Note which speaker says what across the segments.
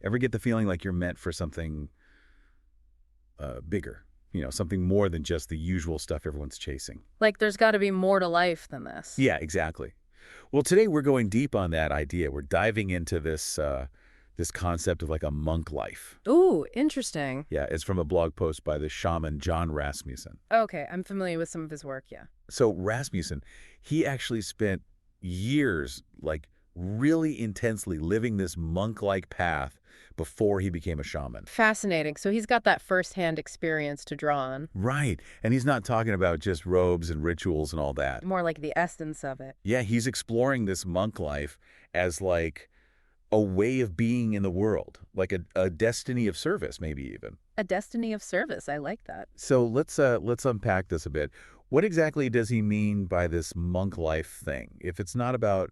Speaker 1: Ever get the feeling like you're meant for something bigger? Something more than just the usual stuff everyone's chasing.
Speaker 2: Like there's got to be more to life than this.
Speaker 1: Yeah, exactly. Well, today we're going deep on that idea. We're diving into this concept of like a monk life.
Speaker 2: Ooh, interesting.
Speaker 1: Yeah, it's from a blog post by the shaman Jon Rasmussen.
Speaker 2: Okay, I'm familiar with some of his work, yeah.
Speaker 1: So Rasmussen, he actually spent years like really intensely living this monk-like path before he became a shaman.
Speaker 2: Fascinating. So he's got that firsthand experience to draw on.
Speaker 1: Right. And he's not talking about just robes and rituals and all that.
Speaker 2: More like the essence of it.
Speaker 1: Yeah, he's exploring this monk life as like a way of being in the world, like a destiny of service, maybe even.
Speaker 2: A destiny of service. I like that.
Speaker 1: So let's unpack this a bit. What exactly does he mean by this monk life thing, if it's not about,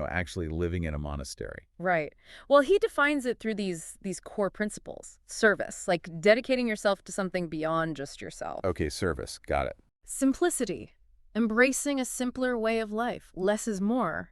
Speaker 1: actually living in a monastery?
Speaker 2: Right. Well, he defines it through these core principles. Service, like dedicating yourself to something beyond just yourself.
Speaker 1: Okay, service. Got it.
Speaker 2: Simplicity, embracing a simpler way of life. Less is more.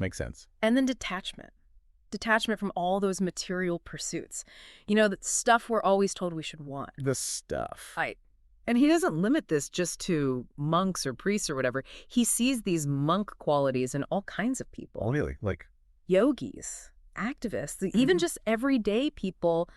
Speaker 1: Makes sense.
Speaker 2: And then detachment. Detachment from all those material pursuits. The stuff we're always told we should want.
Speaker 1: The stuff.
Speaker 2: Right.
Speaker 3: And he doesn't limit this just to monks or priests or whatever. He sees these monk qualities in all kinds of people.
Speaker 1: Oh, really? Like,
Speaker 2: Yogis, activists, even just everyday people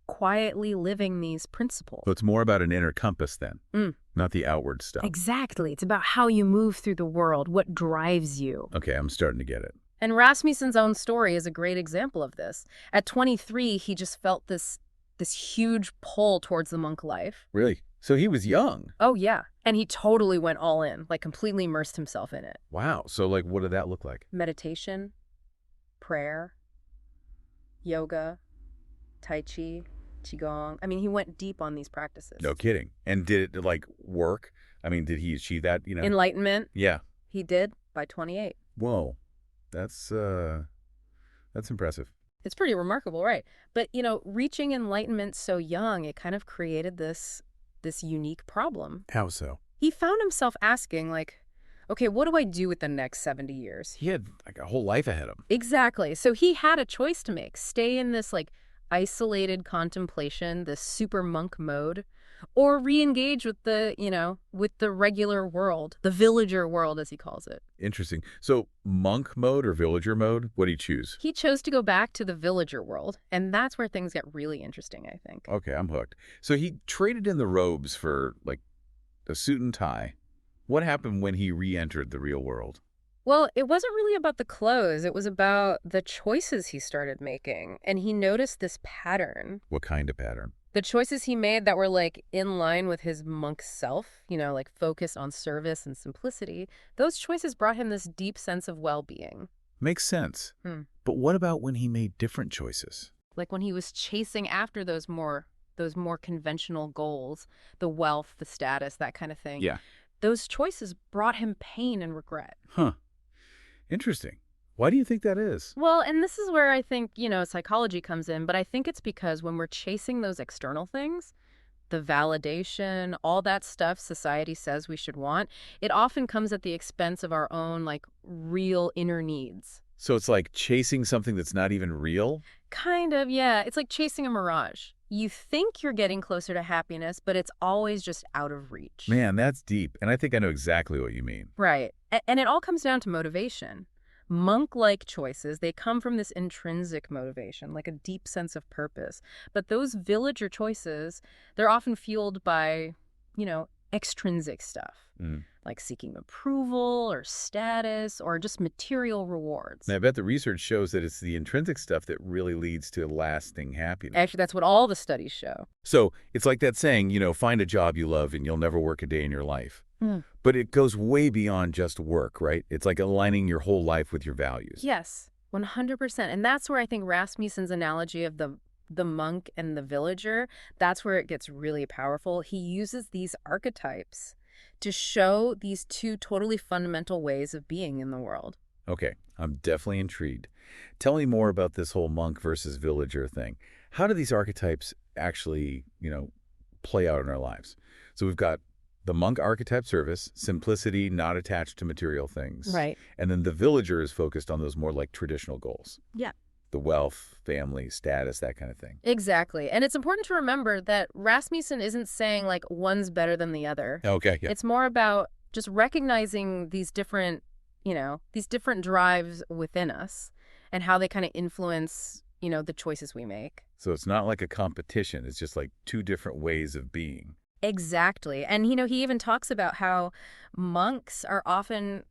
Speaker 2: quietly living these principles.
Speaker 1: so it's more about an inner compass then, not the outward stuff.
Speaker 2: Exactly. It's about how you move through the world, what drives you.
Speaker 1: Okay, I'm starting to get it.
Speaker 2: And Rasmussen's own story is a great example of this. At 23, he just felt this huge pull towards the monk life.
Speaker 1: Really? So he was young.
Speaker 2: Oh, yeah. And he totally went all in, like completely immersed himself in it.
Speaker 1: Wow. So like, what did that look like?
Speaker 2: Meditation, prayer, yoga, tai chi, qigong. I mean, he went deep on these practices.
Speaker 1: No kidding. And did it like work? I mean, did he achieve that,
Speaker 2: Enlightenment,
Speaker 1: Yeah.
Speaker 2: he did by 28.
Speaker 1: Whoa. That's impressive.
Speaker 2: It's pretty remarkable, right? But, reaching enlightenment so young, it kind of created this unique problem.
Speaker 1: How so?
Speaker 2: He found himself asking, like, okay, what do I do with the next 70 years?
Speaker 1: He had like a whole life ahead of him.
Speaker 2: Exactly. So he had a choice to make. Stay in this, like, isolated contemplation, this super monk mode, or re-engage with with the regular world, the villager world, as he calls it.
Speaker 1: Interesting. So monk mode or villager mode, what do you choose?
Speaker 2: He chose to go back to the villager world, and that's where things get really interesting, I think.
Speaker 1: Okay, I'm hooked. So he traded in the robes for like a suit and tie. What happened when he re-entered the real world?
Speaker 2: Well, it wasn't really about the clothes. It was about the choices he started making. And he noticed this pattern.
Speaker 1: What kind of pattern?
Speaker 2: The choices he made that were like in line with his monk self, like focused on service and simplicity, those choices brought him this deep sense of well-being.
Speaker 1: Makes sense. But what about when he made different choices?
Speaker 2: Like when he was chasing after those more conventional goals, the wealth, the status, that kind of thing.
Speaker 1: Yeah.
Speaker 2: Those choices brought him pain and regret.
Speaker 1: Huh. Interesting. Why do you think that is?
Speaker 2: Well, and this is where I think, psychology comes in, but I think it's because when we're chasing those external things, the validation, all that stuff society says we should want, it often comes at the expense of our own, like, real inner needs.
Speaker 1: So it's like chasing something that's not even real?
Speaker 2: Kind of, yeah. It's like chasing a mirage. You think you're getting closer to happiness, but it's always just out of reach.
Speaker 1: Man, that's deep. And I think I know exactly what you mean.
Speaker 2: Right. And it all comes down to motivation. Monk-like choices, they come from this intrinsic motivation, like a deep sense of purpose. But those villager choices, they're often fueled by, extrinsic stuff, like seeking approval or status or just material rewards.
Speaker 1: And I bet the research shows that it's the intrinsic stuff that really leads to lasting happiness.
Speaker 2: Actually, that's what all the studies show.
Speaker 1: So it's like that saying, find a job you love and you'll never work a day in your life. But it goes way beyond just work, right? It's like aligning your whole life with your values.
Speaker 2: Yes, 100%. And that's where I think Rasmussen's analogy of the monk and the villager, that's where it gets really powerful. He uses these archetypes to show these two totally fundamental ways of being in the world.
Speaker 1: Okay, I'm definitely intrigued. Tell me more about this whole monk versus villager thing. How do these archetypes actually, play out in our lives? So we've got the monk archetype service, simplicity, not attached to material things.
Speaker 2: Right.
Speaker 1: And then the villager is focused on those more like traditional goals.
Speaker 2: Yeah.
Speaker 1: the wealth, family, status, that kind of thing.
Speaker 2: Exactly. And it's important to remember that Rasmussen isn't saying like one's better than the other.
Speaker 1: Okay, yeah.
Speaker 2: It's more about just recognizing these different, these different drives within us and how they kind of influence, the choices we make.
Speaker 1: So it's not like a competition. It's just like two different ways of being.
Speaker 2: Exactly. And, he even talks about how monks are often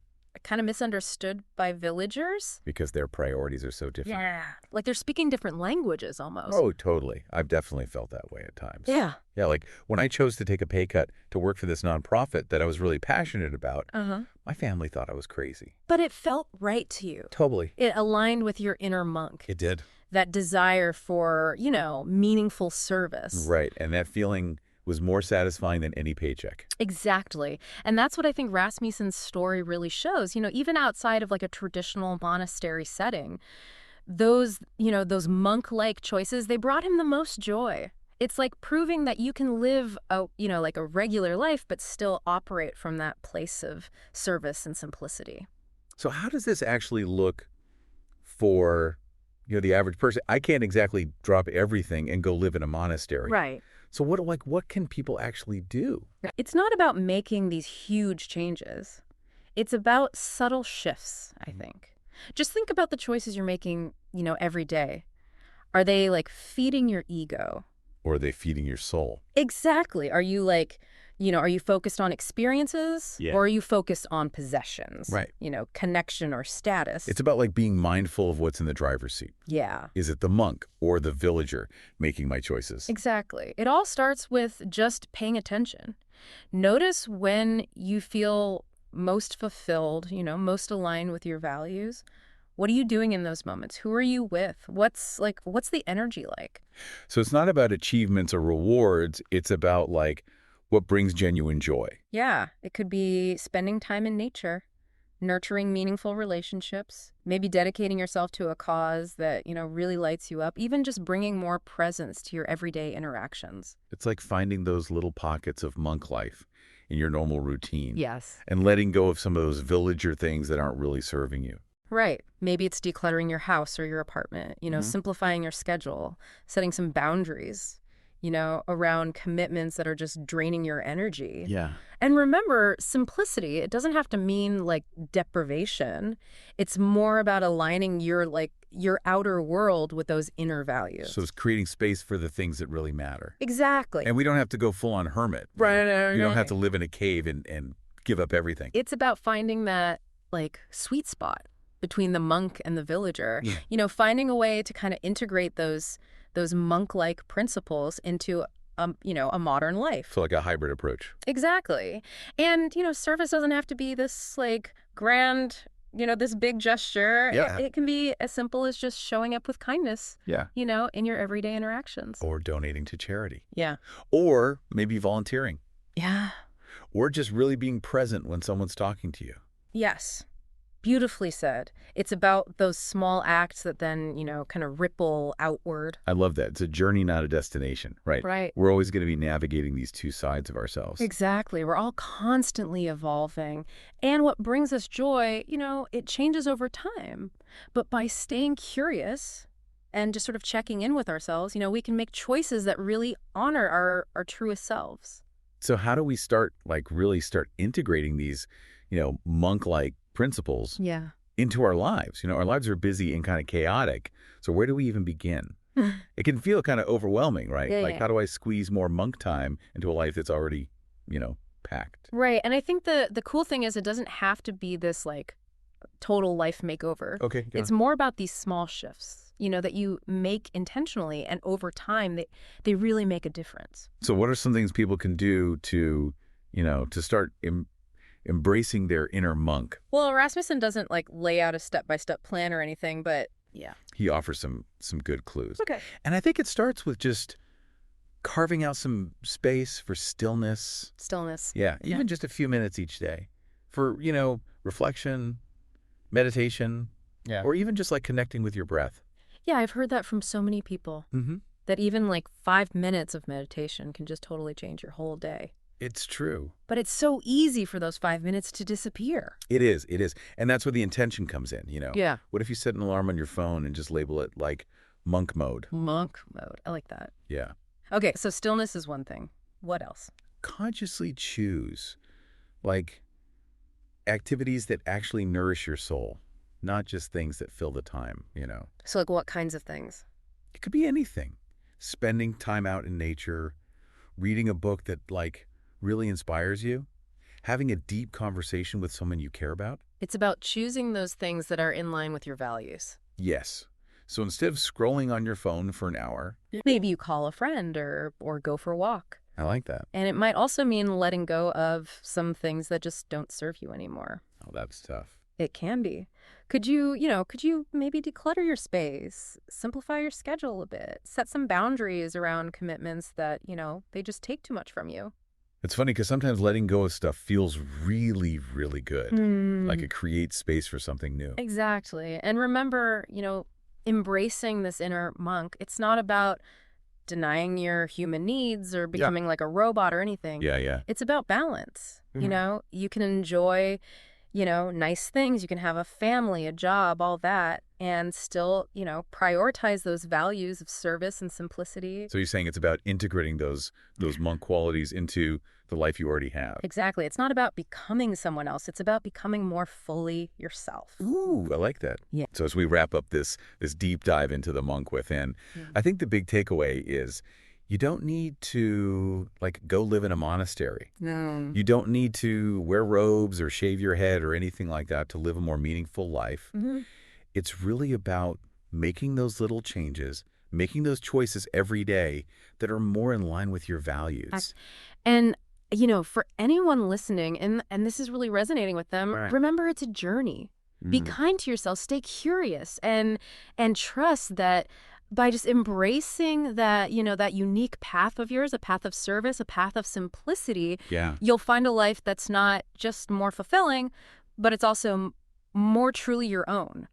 Speaker 2: kind of misunderstood by villagers.
Speaker 1: Because their priorities are so different.
Speaker 2: Yeah. Like they're speaking different languages almost.
Speaker 1: Oh, totally. I've definitely felt that way at times.
Speaker 2: Yeah.
Speaker 1: Yeah, like when I chose to take a pay cut to work for this nonprofit that I was really passionate about, my family thought I was crazy.
Speaker 2: But it felt right to you.
Speaker 1: Totally.
Speaker 2: It aligned with your inner monk.
Speaker 1: It did.
Speaker 2: That desire for, meaningful service.
Speaker 1: Right. And that feeling was more satisfying than any paycheck.
Speaker 2: Exactly. And that's what I think Rasmussen's story really shows. Even outside of like a traditional monastery setting, those monk-like choices, they brought him the most joy. It's like proving that you can live like a regular life, but still operate from that place of service and simplicity.
Speaker 1: So how does this actually look for, the average person? I can't exactly drop everything and go live in a monastery.
Speaker 2: Right.
Speaker 1: So what can people actually do?
Speaker 2: It's not about making these huge changes. It's about subtle shifts, I think. Just think about the choices you're making, every day. Are they like feeding your ego?
Speaker 1: Or are they feeding your soul?
Speaker 2: Exactly. Are you are you focused on experiences?
Speaker 1: Yeah.
Speaker 2: Or are you focused on possessions?
Speaker 1: Right.
Speaker 2: Connection or status?
Speaker 1: It's about like being mindful of what's in the driver's seat.
Speaker 2: Yeah.
Speaker 1: Is it the monk or the villager making my choices?
Speaker 2: Exactly. It all starts with just paying attention. Notice when you feel most fulfilled, most aligned with your values. What are you doing in those moments? Who are you with? What's the energy like?
Speaker 1: So it's not about achievements or rewards. It's about like what brings genuine joy.
Speaker 2: Yeah, it could be spending time in nature, nurturing meaningful relationships, maybe dedicating yourself to a cause that, really lights you up, even just bringing more presence to your everyday interactions.
Speaker 1: It's like finding those little pockets of monk life in your normal routine.
Speaker 2: Yes.
Speaker 1: And letting go of some of those villager things that aren't really serving you.
Speaker 2: Right. Maybe it's decluttering your house or your apartment, simplifying your schedule, setting some boundaries, around commitments that are just draining your energy.
Speaker 1: Yeah.
Speaker 2: And remember, simplicity, it doesn't have to mean like deprivation. It's more about aligning your outer world with those inner values.
Speaker 1: So it's creating space for the things that really matter.
Speaker 2: Exactly.
Speaker 1: And we don't have to go full on hermit.
Speaker 2: Right.
Speaker 1: You don't have to live in a cave and give up everything.
Speaker 2: It's about finding that sweet spot between the monk and the villager.
Speaker 1: Yeah.
Speaker 2: Finding a way to kind of integrate those monk-like principles into a modern life.
Speaker 1: So like a hybrid approach.
Speaker 2: Exactly. And, service doesn't have to be this grand, this big gesture.
Speaker 1: Yeah.
Speaker 2: It can be as simple as just showing up with kindness.
Speaker 1: Yeah.
Speaker 2: In your everyday interactions.
Speaker 1: Or donating to charity.
Speaker 2: Yeah.
Speaker 1: Or maybe volunteering.
Speaker 2: Yeah.
Speaker 1: Or just really being present when someone's talking to you.
Speaker 2: Yes. Beautifully said. It's about those small acts that then, kind of ripple outward.
Speaker 1: I love that. It's a journey, not a destination, right?
Speaker 2: Right.
Speaker 1: We're always going to be navigating these two sides of ourselves.
Speaker 2: Exactly. We're all constantly evolving. And what brings us joy, it changes over time. But by staying curious and just sort of checking in with ourselves, we can make choices that really honor our truest selves.
Speaker 1: So how do we really start integrating these, monk-like principles into our lives? Our lives are busy and kind of chaotic. So where do we even begin? It can feel kind of overwhelming, right?
Speaker 2: Yeah.
Speaker 1: How do I squeeze more monk time into a life that's already, packed?
Speaker 2: Right. And I think the cool thing is it doesn't have to be this total life makeover.
Speaker 1: Okay.
Speaker 2: It's more about these small shifts, that you make intentionally, and over time they really make a difference.
Speaker 1: So what are some things people can do to, to start embracing their inner monk?
Speaker 2: Well, Rasmussen doesn't lay out a step-by-step plan or anything, but yeah.
Speaker 1: He offers some good clues.
Speaker 2: Okay.
Speaker 1: And I think it starts with just carving out some space for stillness.
Speaker 2: Stillness.
Speaker 1: Yeah, even just a few minutes each day for, reflection, meditation, or even just connecting with your breath.
Speaker 2: Yeah, I've heard that from so many people.
Speaker 1: Mm-hmm.
Speaker 2: That even 5 minutes of meditation can just totally change your whole day.
Speaker 1: It's true.
Speaker 2: But it's so easy for those 5 minutes to disappear.
Speaker 1: It is. It is. And that's where the intention comes in,
Speaker 3: Yeah.
Speaker 1: What if you set an alarm on your phone and just label it like monk mode?
Speaker 2: Monk mode. I like that.
Speaker 1: Yeah.
Speaker 2: Okay, so stillness is one thing. What else?
Speaker 1: Consciously choose, like, activities that actually nourish your soul, not just things that fill the time.
Speaker 2: So like what kinds of things?
Speaker 1: It could be anything. Spending time out in nature, reading a book that, like, really inspires you, having a deep conversation with someone you care about.
Speaker 2: It's about choosing those things that are in line with your values.
Speaker 1: Yes. So instead of scrolling on your phone for an hour,
Speaker 2: Maybe you call a friend or go for a walk.
Speaker 1: I like that.
Speaker 2: And it might also mean letting go of some things that just don't serve you anymore.
Speaker 1: Oh, that's tough.
Speaker 2: It can be. Could you maybe declutter your space, simplify your schedule a bit, set some boundaries around commitments that, they just take too much from you?
Speaker 1: It's funny because sometimes letting go of stuff feels really, really good. Like it creates space for something new.
Speaker 2: Exactly. And remember, embracing this inner monk, it's not about denying your human needs or becoming like a robot or anything.
Speaker 1: Yeah.
Speaker 2: It's about balance. You can enjoy, nice things. You can have a family, a job, all that, and still, prioritize those values of service and simplicity.
Speaker 1: So you're saying it's about integrating those monk qualities into the life you already have.
Speaker 2: Exactly. It's not about becoming someone else. It's about becoming more fully yourself.
Speaker 1: Ooh, I like that.
Speaker 2: Yeah.
Speaker 1: So as we wrap up this deep dive into the monk within, I think the big takeaway is you don't need to, like, go live in a monastery.
Speaker 2: No.
Speaker 1: You don't need to wear robes or shave your head or anything like that to live a more meaningful life. It's really about making those little changes, making those choices every day that are more in line with your values.
Speaker 2: And, for anyone listening, and this is really resonating with them,
Speaker 1: Right.
Speaker 2: remember it's a journey. Be kind to yourself, stay curious, and trust that by just embracing that, that unique path of yours, a path of service, a path of simplicity,
Speaker 1: Yeah.
Speaker 2: you'll find a life that's not just more fulfilling, but it's also more truly your own.